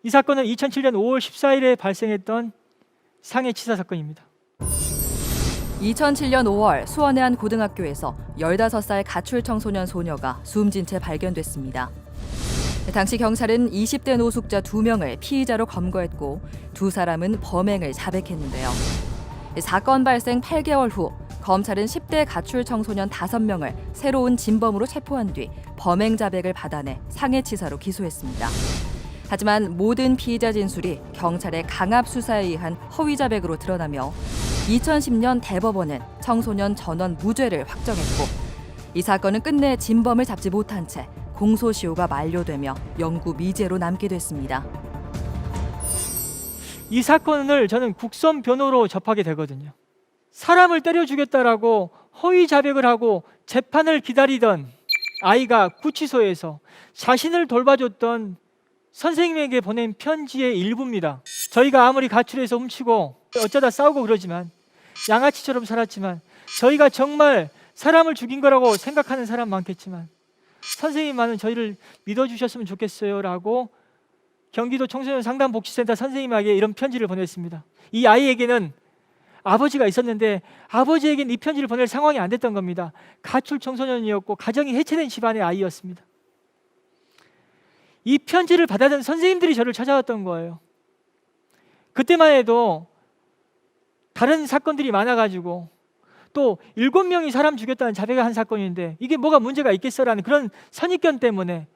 이 사건은 2007년 5월 14일에 발생했던 상해치사 사건입니다. 2007년 5월 수원의 한 고등학교에서 15살 가출 청소년 소녀가 숨진 채 발견됐습니다. 당시 경찰은 20대 노숙자 2명을 피의자로 검거했고 두 사람은 범행을 자백했는데요. 사건 발생 8개월 후 검찰은 10대 가출 청소년 5명을 새로운 진범으로 체포한 뒤 범행 자백을 받아내 상해치사로 기소했습니다. 하지만 모든 피의자 진술이 경찰의 강압 수사에 의한 허위 자백으로 드러나며 2010년 대법원은 청소년 전원 무죄를 확정했고 이 사건은 끝내 진범을 잡지 못한 채 공소시효가 만료되며 영구 미제로 남게 됐습니다. 이 사건을 저는 국선 변호로 접하게 되거든요. 사람을 때려 죽였다라고 허위 자백을 하고 재판을 기다리던 아이가 구치소에서 자신을 돌봐줬던 선생님에게 보낸 편지의 일부입니다. 저희가 아무리 가출해서 훔치고 어쩌다 싸우고 그러지만 양아치처럼 살았지만 저희가 정말 사람을 죽인 거라고 생각하는 사람 많겠지만 선생님만은 저희를 믿어주셨으면 좋겠어요 라고 경기도 청소년 상담복지센터 선생님에게 이런 편지를 보냈습니다. 이 아이에게는 아버지가 있었는데 아버지에게는 이 편지를 보낼 상황이 안 됐던 겁니다. 가출 청소년이었고 가정이 해체된 집안의 아이였습니다. 이 편지를 받아든 선생님들이 저를 찾아왔던 거예요. 그때만 해도 다른 사건들이 많아가지고 또 7명이 사람 죽였다는 자백을 한 사건인데 이게 뭐가 문제가 있겠어라는 그런 선입견 때문에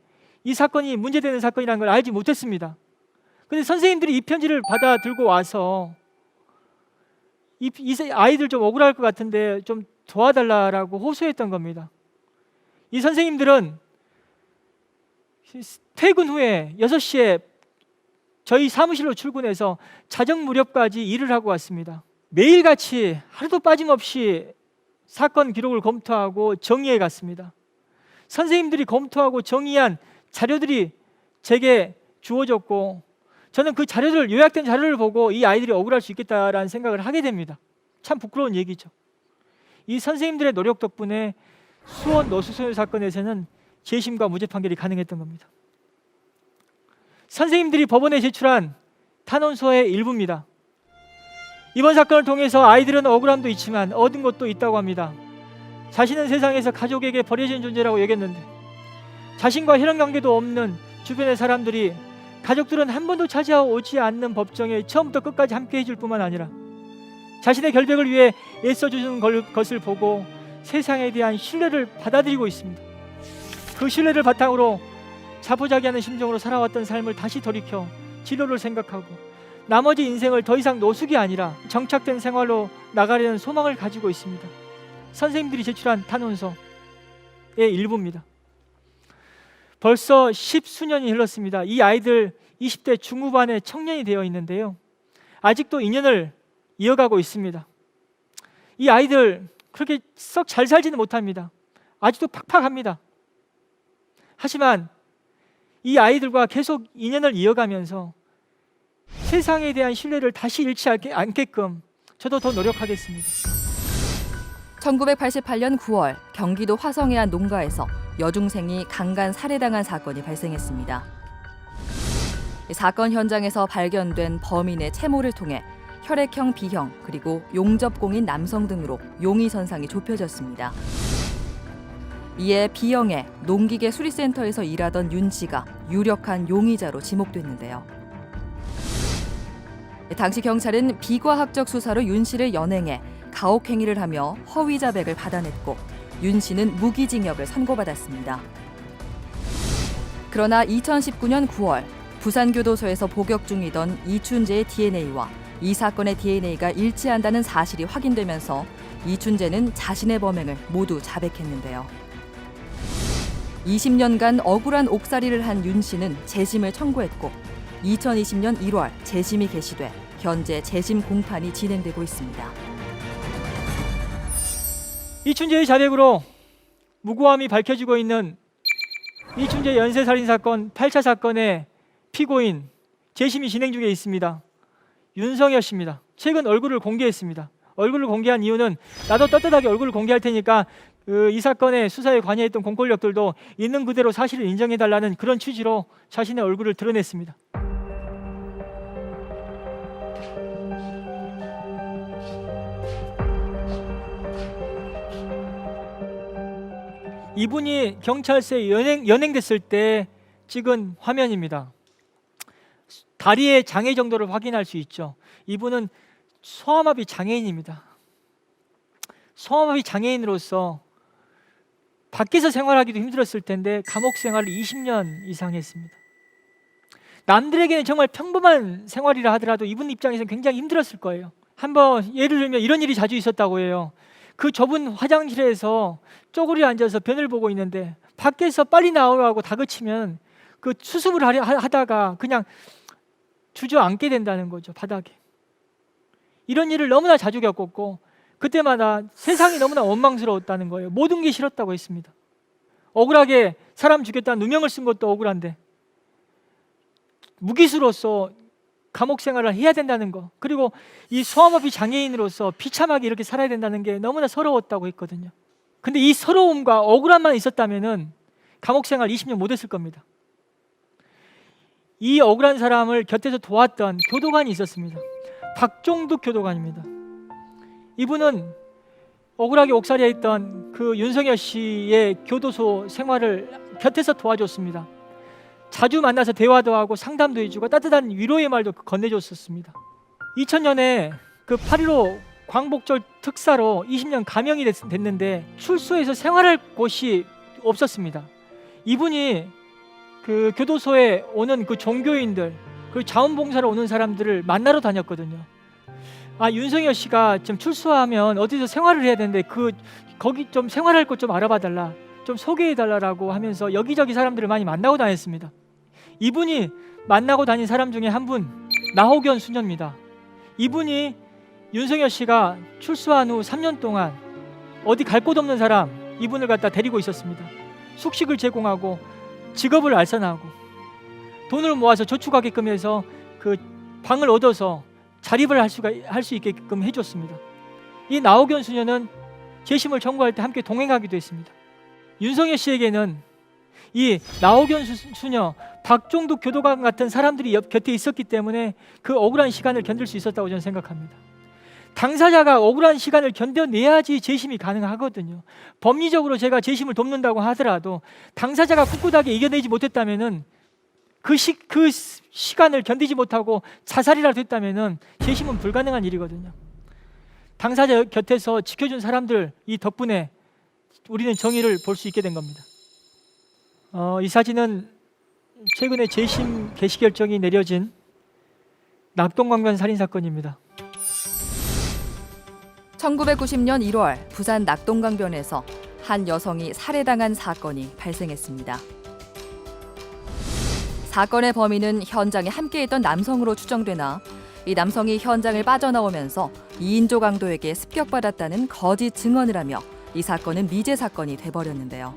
이 사건이 문제되는 사건이라는 걸 알지 못했습니다. 근데 선생님들이 이 편지를 받아 들고 와서 이 아이들 좀 억울할 것 같은데 좀 도와달라고 호소했던 겁니다. 이 선생님들은 퇴근 후에 6시에 저희 사무실로 출근해서 자정 무렵까지 일을 하고 왔습니다. 매일같이 하루도 빠짐없이 사건 기록을 검토하고 정리해 갔습니다. 선생님들이 검토하고 정리한 자료들이 제게 주어졌고 저는 그 자료를 요약된 자료를 보고 이 아이들이 억울할 수 있겠다라는 생각을 하게 됩니다. 참 부끄러운 얘기죠. 이 선생님들의 노력 덕분에 수원 노숙소녀 사건에서는 재심과 무죄 판결이 가능했던 겁니다. 선생님들이 법원에 제출한 탄원서의 일부입니다. 이번 사건을 통해서 아이들은 억울함도 있지만 얻은 것도 있다고 합니다. 자신은 세상에서 가족에게 버려진 존재라고 여겼는데 자신과 혈연관계도 없는 주변의 사람들이 가족들은 한 번도 찾아오지 않는 법정에 처음부터 끝까지 함께 해줄 뿐만 아니라 자신의 결백을 위해 애써주는 것을 보고 세상에 대한 신뢰를 받아들이고 있습니다. 그 신뢰를 바탕으로 자포자기하는 심정으로 살아왔던 삶을 다시 돌이켜 진로를 생각하고 나머지 인생을 더 이상 노숙이 아니라 정착된 생활로 나가려는 소망을 가지고 있습니다. 선생님들이 제출한 탄원서의 일부입니다. 벌써 10수년이 흘렀습니다. 이 아이들 20대 중후반의 청년이 되어 있는데요. 아직도 인연을 이어가고 있습니다. 이 아이들 그렇게 썩 잘 살지는 못합니다. 아직도 팍팍합니다. 하지만 이 아이들과 계속 인연을 이어가면서 세상에 대한 신뢰를 다시 잃지 않게끔 저도 더 노력하겠습니다. 1988년 9월 경기도 화성의 한 농가에서 여중생이 강간 살해당한 사건이 발생했습니다. 사건 현장에서 발견된 범인의 채모를 통해 혈액형 B형 그리고 용접공인 남성 등으로 용의 선상이 좁혀졌습니다. 이에 B형의 농기계 수리센터에서 일하던 윤 씨가 유력한 용의자로 지목됐는데요. 당시 경찰은 비과학적 수사로 윤 씨를 연행해 가혹행위를 하며 허위 자백을 받아냈고 윤 씨는 무기징역을 선고받았습니다. 그러나 2019년 9월 부산교도소에서 복역 중이던 이춘재의 DNA와 이 사건의 DNA가 일치한다는 사실이 확인되면서 이춘재는 자신의 범행을 모두 자백했는데요. 20년간 억울한 옥살이를 한 윤 씨는 재심을 청구했고 2020년 1월 재심이 개시돼 현재 재심 공판이 진행되고 있습니다. 이춘재의 자백으로 무고함이 밝혀지고 있는 이춘재 연쇄살인사건 8차 사건의 피고인 재심이 진행 중에 있습니다. 윤성여 씨입니다. 최근 얼굴을 공개했습니다. 얼굴을 공개한 이유는 나도 떳떳하게 얼굴을 공개할 테니까 이 사건의 수사에 관여했던 공권력들도 있는 그대로 사실을 인정해달라는 그런 취지로 자신의 얼굴을 드러냈습니다. 이분이 경찰서에 연행됐을 때 찍은 화면입니다. 다리의 장애 정도를 확인할 수 있죠. 이분은 소아마비 장애인입니다. 소아마비 장애인으로서 밖에서 생활하기도 힘들었을 텐데 감옥 생활을 20년 이상 했습니다. 남들에게는 정말 평범한 생활이라 하더라도 이분 입장에서는 굉장히 힘들었을 거예요. 한번 예를 들면 이런 일이 자주 있었다고 해요. 그 좁은 화장실에서 쪼그려 앉아서 변을 보고 있는데 밖에서 빨리 나오라고 다그치면 그 수습을 하다가 그냥 주저앉게 된다는 거죠, 바닥에. 이런 일을 너무나 자주 겪었고 그때마다 세상이 너무나 원망스러웠다는 거예요. 모든 게 싫었다고 했습니다. 억울하게 사람 죽였다는 누명을 쓴 것도 억울한데 무기수로서 감옥 생활을 해야 된다는 거, 그리고 이 소아마비 장애인으로서 비참하게 이렇게 살아야 된다는 게 너무나 서러웠다고 했거든요. 근데 이 서러움과 억울함만 있었다면은 감옥 생활 20년 못했을 겁니다. 이 억울한 사람을 곁에서 도왔던 교도관이 있었습니다. 박종득 교도관입니다. 이분은 억울하게 옥살이에 있던 그 윤석열 씨의 교도소 생활을 곁에서 도와줬습니다. 자주 만나서 대화도 하고 상담도 해주고 따뜻한 위로의 말도 건네줬었습니다. 2000년에 그 8.15 광복절 특사로 20년 감형이 됐는데 출소해서 생활할 곳이 없었습니다. 이분이 그 교도소에 오는 그 종교인들, 그 자원봉사로 오는 사람들을 만나러 다녔거든요. 윤석열 씨가 좀 출소하면 어디서 생활을 해야 되는데 거기 좀 생활할 곳 좀 알아봐 달라, 좀 소개해 달라고 하면서 여기저기 사람들을 많이 만나고 다녔습니다. 이분이 만나고 다닌 사람 중에 한 분, 나호견 수녀입니다. 이분이 윤석열 씨가 출소한 후 3년 동안 어디 갈 곳 없는 사람, 이분을 갖다 데리고 있었습니다. 숙식을 제공하고 직업을 알선하고 돈을 모아서 저축하게끔 해서 그 방을 얻어서 자립을 할 수 있게끔 해줬습니다. 이 나호견 수녀는 재심을 청구할 때 함께 동행하기도 했습니다. 윤석열 씨에게는 이 나호견 수녀, 박종득 교도관 같은 사람들이 곁에 있었기 때문에 그 억울한 시간을 견딜 수 있었다고 저는 생각합니다. 당사자가 억울한 시간을 견뎌내야지 재심이 가능하거든요. 법리적으로 제가 재심을 돕는다고 하더라도 당사자가 꿋꿋하게 이겨내지 못했다면은 그 시간을 견디지 못하고 자살이라도 했다면은 재심은 불가능한 일이거든요. 당사자 곁에서 지켜준 사람들 이 덕분에 우리는 정의를 볼 수 있게 된 겁니다. 이 사진은 최근에 재심 개시 결정이 내려진 낙동강변 살인사건입니다. 1990년 1월 부산 낙동강변에서 한 여성이 살해당한 사건이 발생했습니다. 사건의 범인은 현장에 함께했던 남성으로 추정되나 이 남성이 현장을 빠져나오면서 2인조 강도에게 습격받았다는 거짓 증언을 하며 이 사건은 미제 사건이 돼버렸는데요.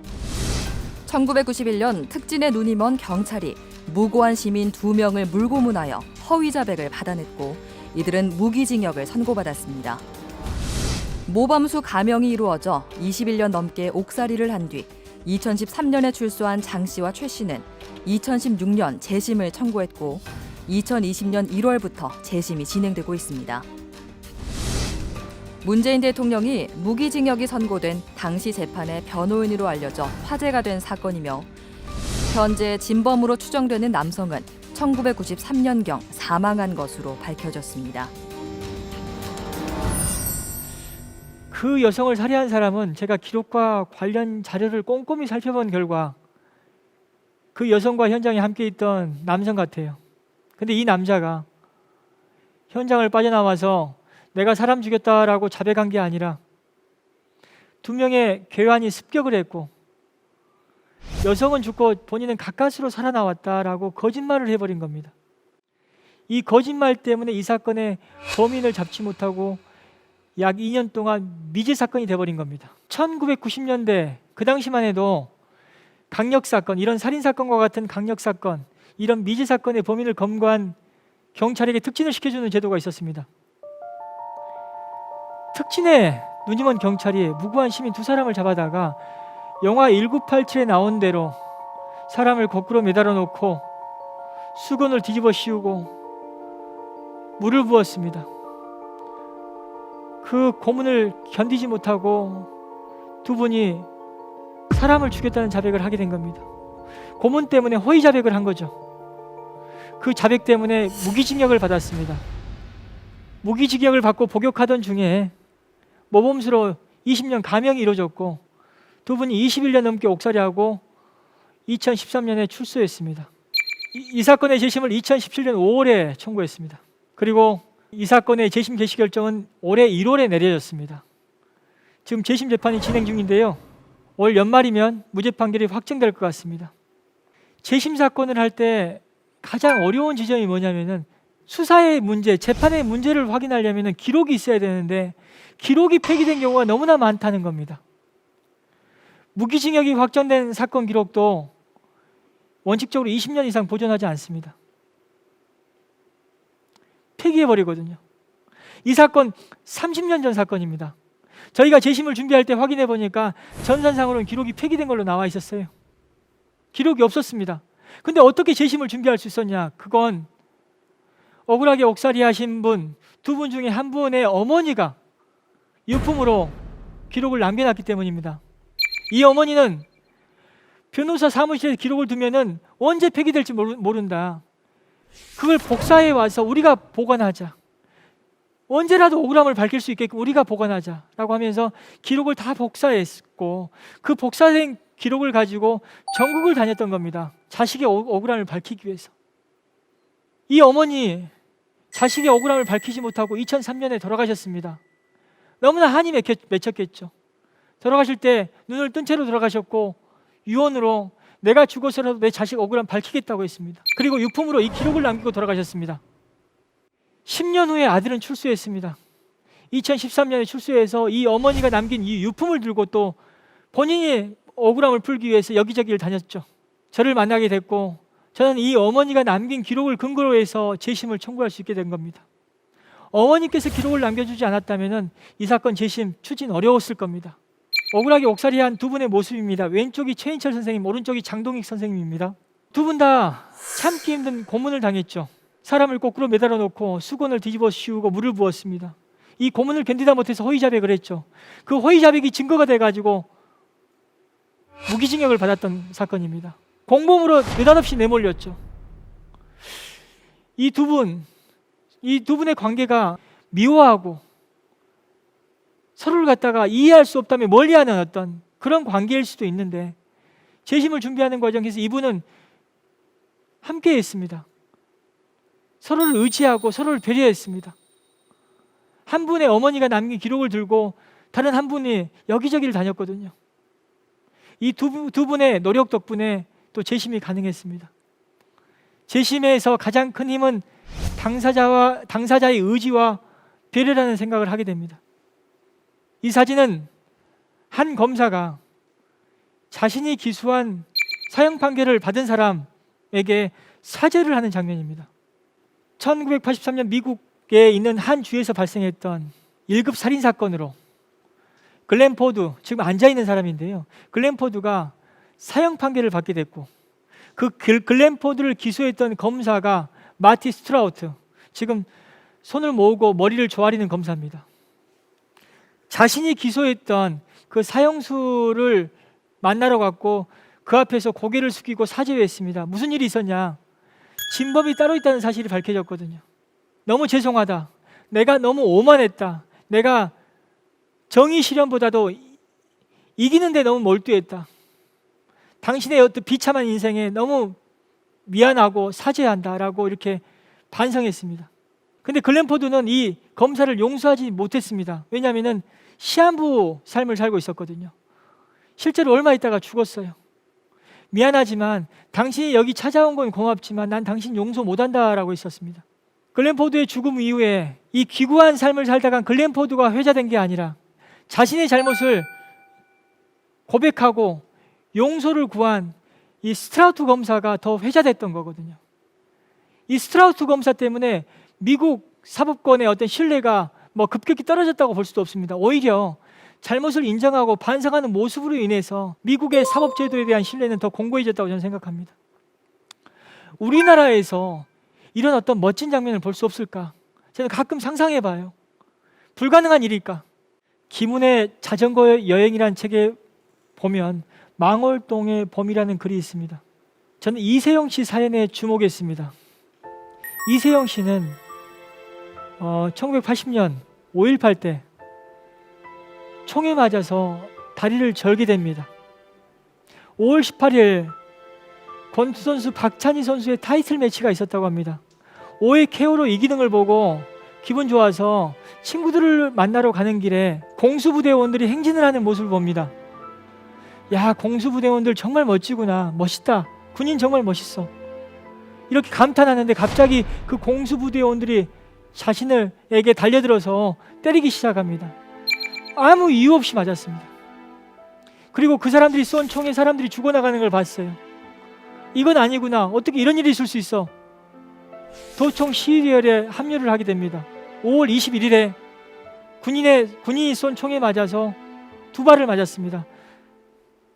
1991년 특진에 눈이 먼 경찰이 무고한 시민 2명을 물고문하여 허위 자백을 받아냈고 이들은 무기징역을 선고받았습니다. 모범수 감형이 이루어져 21년 넘게 옥살이를 한 뒤 2013년에 출소한 장 씨와 최 씨는 2016년 재심을 청구했고 2020년 1월부터 재심이 진행되고 있습니다. 문재인 대통령이 무기징역이 선고된 당시 재판의 변호인으로 알려져 화제가 된 사건이며 현재 진범으로 추정되는 남성은 1993년경 사망한 것으로 밝혀졌습니다. 그 여성을 살해한 사람은 제가 기록과 관련 자료를 꼼꼼히 살펴본 결과 그 여성과 현장에 함께 있던 남성 같아요. 근데 이 남자가 현장을 빠져나와서 내가 사람 죽였다라고 자백한 게 아니라 2명의 괴환이 습격을 했고 여성은 죽고 본인은 가까스로 살아나왔다라고 거짓말을 해버린 겁니다. 이 거짓말 때문에 이 사건의 범인을 잡지 못하고 약 2년 동안 미제 사건이 돼버린 겁니다. 1990년대 그 당시만 해도 강력사건, 이런 살인사건과 같은 강력사건, 이런 미제 사건의 범인을 검거한 경찰에게 특진을 시켜주는 제도가 있었습니다. 특진에 눈이 먼 경찰이 무고한 시민 2사람을 잡아다가 영화 1987에 나온 대로 사람을 거꾸로 매달아 놓고 수건을 뒤집어 씌우고 물을 부었습니다. 그 고문을 견디지 못하고 2분이 사람을 죽였다는 자백을 하게 된 겁니다. 고문 때문에 허위 자백을 한 거죠. 그 자백 때문에 무기징역을 받았습니다. 무기징역을 받고 복역하던 중에 모범수로 20년 감형이 이루어졌고 두 분이 21년 넘게 옥살이하고 2013년에 출소했습니다. 이 사건의 재심을 2017년 5월에 청구했습니다. 그리고 이 사건의 재심 개시 결정은 올해 1월에 내려졌습니다. 지금 재심 재판이 진행 중인데요. 올 연말이면 무죄 판결이 확정될 것 같습니다. 재심 사건을 할 때 가장 어려운 지점이 뭐냐면은 수사의 문제, 재판의 문제를 확인하려면 기록이 있어야 되는데 기록이 폐기된 경우가 너무나 많다는 겁니다. 무기징역이 확정된 사건 기록도 원칙적으로 20년 이상 보존하지 않습니다. 폐기해버리거든요. 이 사건 30년 전 사건입니다. 저희가 재심을 준비할 때 확인해 보니까 전산상으로는 기록이 폐기된 걸로 나와 있었어요. 기록이 없었습니다. 근데 어떻게 재심을 준비할 수 있었냐? 그건 억울하게 옥살이 하신 분, 두 분 중에 한 분의 어머니가 유품으로 기록을 남겨놨기 때문입니다. 이 어머니는 변호사 사무실에 기록을 두면은 언제 폐기될지 모른다. 그걸 복사해 와서 우리가 보관하자. 언제라도 억울함을 밝힐 수 있게끔 우리가 보관하자라고 하면서 기록을 다 복사했고 그 복사된 기록을 가지고 전국을 다녔던 겁니다. 자식의 억울함을 밝히기 위해서. 이 어머니 자식의 억울함을 밝히지 못하고 2003년에 돌아가셨습니다. 너무나 한이 맺혔겠죠. 돌아가실 때 눈을 뜬 채로 돌아가셨고 유언으로 내가 죽어서라도 내 자식 억울함 밝히겠다고 했습니다. 그리고 유품으로 이 기록을 남기고 돌아가셨습니다. 10년 후에 아들은 출소했습니다. 2013년에 출소해서 이 어머니가 남긴 이 유품을 들고 또 본인이 억울함을 풀기 위해서 여기저기를 다녔죠. 저를 만나게 됐고 저는 이 어머니가 남긴 기록을 근거로 해서 재심을 청구할 수 있게 된 겁니다. 어머니께서 기록을 남겨주지 않았다면 이 사건 재심 추진 어려웠을 겁니다. 억울하게 옥살이한 두 분의 모습입니다. 왼쪽이 최인철 선생님, 오른쪽이 장동익 선생님입니다. 두 분 다 참기 힘든 고문을 당했죠. 사람을 거꾸로 매달아 놓고 수건을 뒤집어 씌우고 물을 부었습니다. 이 고문을 견디다 못해서 허위 자백을 했죠. 그 허위 자백이 증거가 돼가지고 무기징역을 받았던 사건입니다. 공범으로 느닷없이 내몰렸죠. 이 두 분의 관계가 미워하고 서로를 갖다가 이해할 수 없다며 멀리하는 어떤 그런 관계일 수도 있는데 재심을 준비하는 과정에서 이분은 함께했습니다. 서로를 의지하고 서로를 배려했습니다. 한 분의 어머니가 남긴 기록을 들고 다른 한 분이 여기저기를 다녔거든요. 이 두 분의 노력 덕분에 또 재심이 가능했습니다. 재심에서 가장 큰 힘은 당사자의 의지와 배려라는 생각을 하게 됩니다. 이 사진은 한 검사가 자신이 기소한 사형 판결을 받은 사람에게 사죄를 하는 장면입니다. 1983년 미국에 있는 한 주에서 발생했던 1급 살인 사건으로 글렌 포드, 지금 앉아있는 사람인데요. 글렌 포드가 사형 판결을 받게 됐고 그 글렌 포드를 기소했던 검사가 마티 스트라우트, 지금 손을 모으고 머리를 조아리는 검사입니다. 자신이 기소했던 그 사형수를 만나러 갔고 그 앞에서 고개를 숙이고 사죄했습니다. 무슨 일이 있었냐? 진범이 따로 있다는 사실이 밝혀졌거든요. 너무 죄송하다. 내가 너무 오만했다. 내가 정의 실현보다도 이기는데 너무 몰두했다. 당신의 어떤 비참한 인생에 너무 미안하고 사죄한다라고 이렇게 반성했습니다. 근데 글렌 포드는 이 검사를 용서하지 못했습니다. 왜냐하면 시한부 삶을 살고 있었거든요. 실제로 얼마 있다가 죽었어요. 미안하지만 당신이 여기 찾아온 건 고맙지만 난 당신 용서 못한다라고 했었습니다. 글렌 포드의 죽음 이후에 이 기구한 삶을 살다간 글렌 포드가 회자된 게 아니라 자신의 잘못을 고백하고 용서를 구한 이 스트라우트 검사가 더 회자됐던 거거든요. 이 스트라우트 검사 때문에 미국 사법권의 어떤 신뢰가 급격히 떨어졌다고 볼 수도 없습니다. 오히려 잘못을 인정하고 반성하는 모습으로 인해서 미국의 사법제도에 대한 신뢰는 더 공고해졌다고 저는 생각합니다. 우리나라에서 이런 어떤 멋진 장면을 볼 수 없을까? 저는 가끔 상상해봐요. 불가능한 일일까? 김훈의 자전거 여행이라는 책에 보면 망월동의 봄이라는 글이 있습니다. 저는 이세영 씨 사연에 주목했습니다. 이세영 씨는 1980년 5.18 때 총에 맞아서 다리를 절게 됩니다. 5월 18일 권투 선수 박찬희 선수의 타이틀 매치가 있었다고 합니다. 5회 KO로 이기는 걸 보고 기분 좋아서 친구들을 만나러 가는 길에 공수부대원들이 행진을 하는 모습을 봅니다. 야, 공수부대원들 정말 멋지구나. 멋있다. 군인 정말 멋있어. 이렇게 감탄하는데 갑자기 그 공수부대원들이 자신에게 달려들어서 때리기 시작합니다. 아무 이유 없이 맞았습니다. 그리고 그 사람들이 쏜 총에 사람들이 죽어나가는 걸 봤어요. 이건 아니구나. 어떻게 이런 일이 있을 수 있어. 도청 시위대열에 합류를 하게 됩니다. 5월 21일에 군인이 쏜 총에 맞아서 2발을 맞았습니다.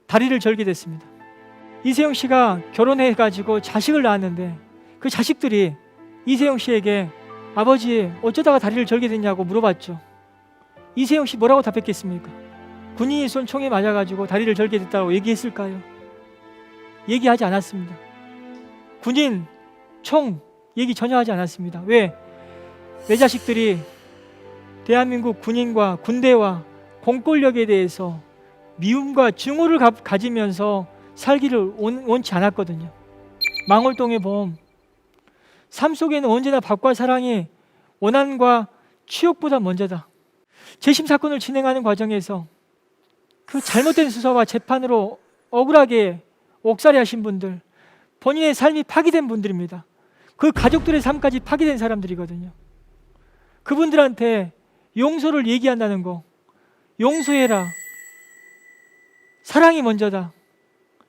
다리를 절게 됐습니다. 이세영 씨가 결혼해가지고 자식을 낳았는데 그 자식들이 이세영 씨에게 아버지 어쩌다가 다리를 절게 됐냐고 물어봤죠. 이세영 씨 뭐라고 답했겠습니까? 군인이 쏜 총에 맞아가지고 다리를 절게 됐다고 얘기했을까요? 얘기하지 않았습니다. 군인, 총 얘기 전혀 하지 않았습니다. 왜? 내 자식들이 대한민국 군인과 군대와 공권력에 대해서 미움과 증오를 가지면서 살기를 원치 않았거든요. 망월동의 봄, 삶 속에는 언제나 밥과 사랑이 원한과 취욕보다 먼저다. 재심 사건을 진행하는 과정에서 그 잘못된 수사와 재판으로 억울하게 옥살이 하신 분들, 본인의 삶이 파기된 분들입니다. 그 가족들의 삶까지 파기된 사람들이거든요. 그분들한테 용서를 얘기한다는 거, 용서해라, 사랑이 먼저다,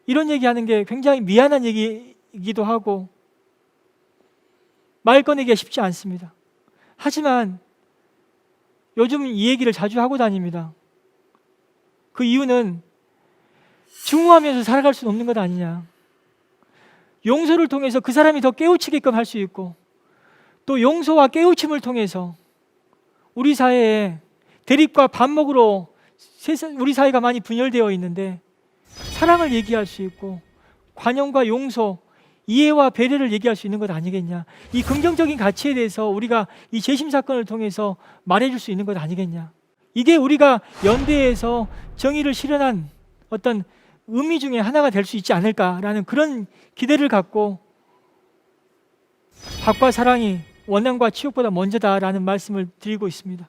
이런 얘기하는 게 굉장히 미안한 얘기이기도 하고 말 꺼내기가 쉽지 않습니다. 하지만 요즘 이 얘기를 자주 하고 다닙니다. 그 이유는 증오하면서 살아갈 수는 없는 것 아니냐. 용서를 통해서 그 사람이 더 깨우치게끔 할 수 있고, 또 용서와 깨우침을 통해서 우리 사회에 대립과 반목으로 우리 사회가 많이 분열되어 있는데 사랑을 얘기할 수 있고 관용과 용서, 이해와 배려를 얘기할 수 있는 것 아니겠냐. 이 긍정적인 가치에 대해서 우리가 이 재심 사건을 통해서 말해줄 수 있는 것 아니겠냐. 이게 우리가 연대에서 정의를 실현한 어떤 의미 중에 하나가 될 수 있지 않을까라는 그런 기대를 갖고 밥과 사랑이 원한과 치욕보다 먼저다라는 말씀을 드리고 있습니다.